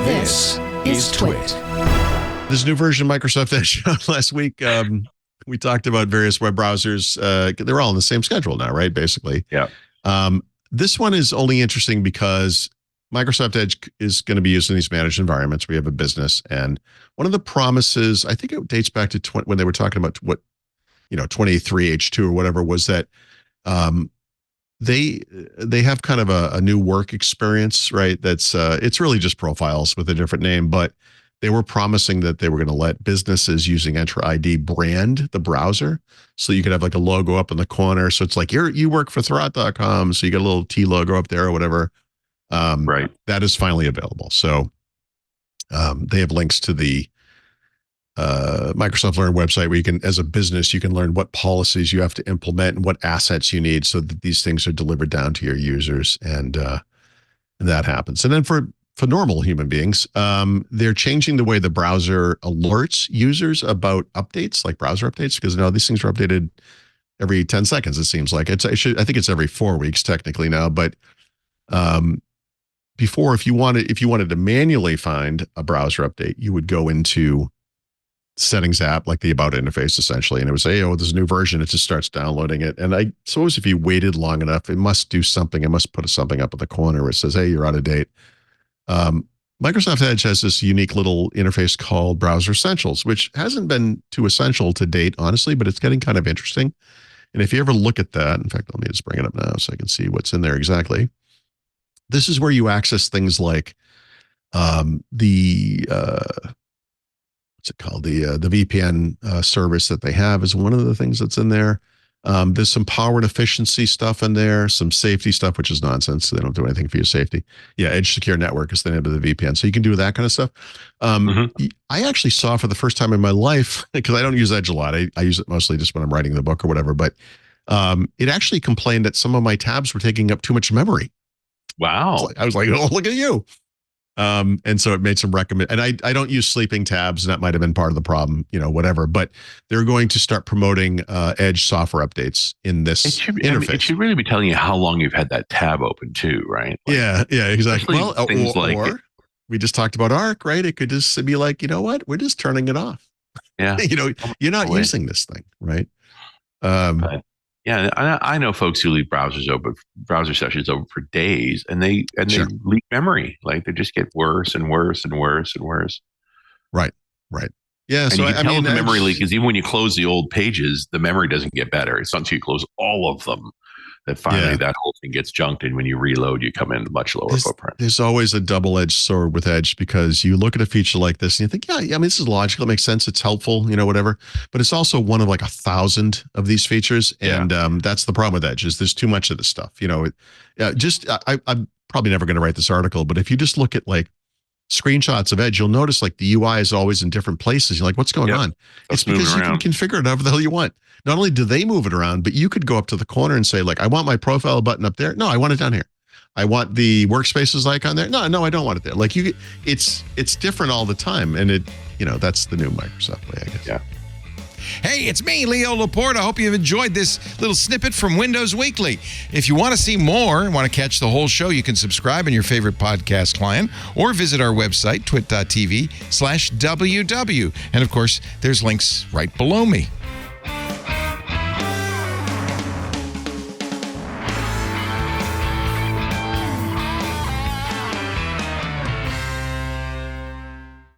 This is TWiT. This new version of Microsoft Edge last week, we talked about various web browsers. They're all on the same schedule now, right? Basically. Yeah. This one is only interesting because Microsoft Edge is going to be used in these managed environments. We have a business, and one of the promises, I think it dates back to when they were talking about 23 H2 or whatever, was that they have kind of a new work experience, right? That's it's really just profiles with a different name, but they were promising that they were going to let businesses using Entra ID brand the browser, so you could have like a logo up in the corner. So it's like you work for Thurrott.com, so you get a little T logo up there or whatever. Right. That is finally available. So they have links to the Microsoft Learn website where you can, as a business, you can learn what policies you have to implement and what assets you need so that these things are delivered down to your users, and that happens. And then for normal human beings, they're changing the way the browser alerts users about updates, like browser updates, because now these things are updated every 10 seconds. It seems like I think it's every 4 weeks technically now, but before, if you wanted to manually find a browser update, you would go into Settings app, like the About interface essentially, and it would say, oh, there's a new version. It just starts downloading it. And I suppose if you waited long enough, it must do something. It must put something up in the corner where it says, hey, you're out of date. Microsoft Edge has this unique little interface called Browser Essentials, which hasn't been too essential to date, honestly, but it's getting kind of interesting. And if you ever look at that, in fact, let me just bring it up now so I can see what's in there exactly. This is where you access things like what's it called? The VPN service that they have is one of the things that's in there. There's some power and efficiency stuff in there, some safety stuff, which is nonsense. They don't do anything for your safety. Yeah, Edge Secure Network is the name of the VPN. So you can do that kind of stuff. I actually saw for the first time in my life, because I don't use Edge a lot. I use it mostly just when I'm writing the book or whatever. But it actually complained that some of my tabs were taking up too much memory. Wow. I was like, oh, look at you. And so it made some and I don't use sleeping tabs, and that might have been part of the problem, whatever, but they're going to start promoting Edge software updates in this interface. It should really be telling you how long you've had that tab open too, right? Yeah, exactly. Well, or we just talked about Arc, right? It could just be like, you know what? We're just turning it off. Yeah. You're not using this thing, right? Yeah, I know folks who leave browser sessions open for days, and they leak memory. Like they just get worse and worse and worse and worse. Right. Yeah. And so you can tell the memory leak is even when you close the old pages, the memory doesn't get better. It's not until you close all of them that finally that whole thing gets junked, and when you reload, you come in much lower footprint. There's always a double-edged sword with Edge, because you look at a feature like this and you think, this is logical, it makes sense, it's helpful, whatever. But it's also one of like 1,000 of these features, and that's the problem with Edge, is there's too much of this stuff. I'm probably never going to write this article, but if you just look at like screenshots of Edge, you'll notice like the UI is always in different places. You're like, what's going on? It's because you can configure it however the hell you want. Not only do they move it around, but you could go up to the corner and say, like, I want my profile button up there. No, I want it down here. I want the workspaces icon there. No, I don't want it there. Like it's different all the time. And that's the new Microsoft way, I guess. Yeah. Hey, it's me, Leo Laporte. I hope you've enjoyed this little snippet from Windows Weekly. If you want to see more and want to catch the whole show, you can subscribe in your favorite podcast client or visit our website, twit.tv/WW. And of course, there's links right below me.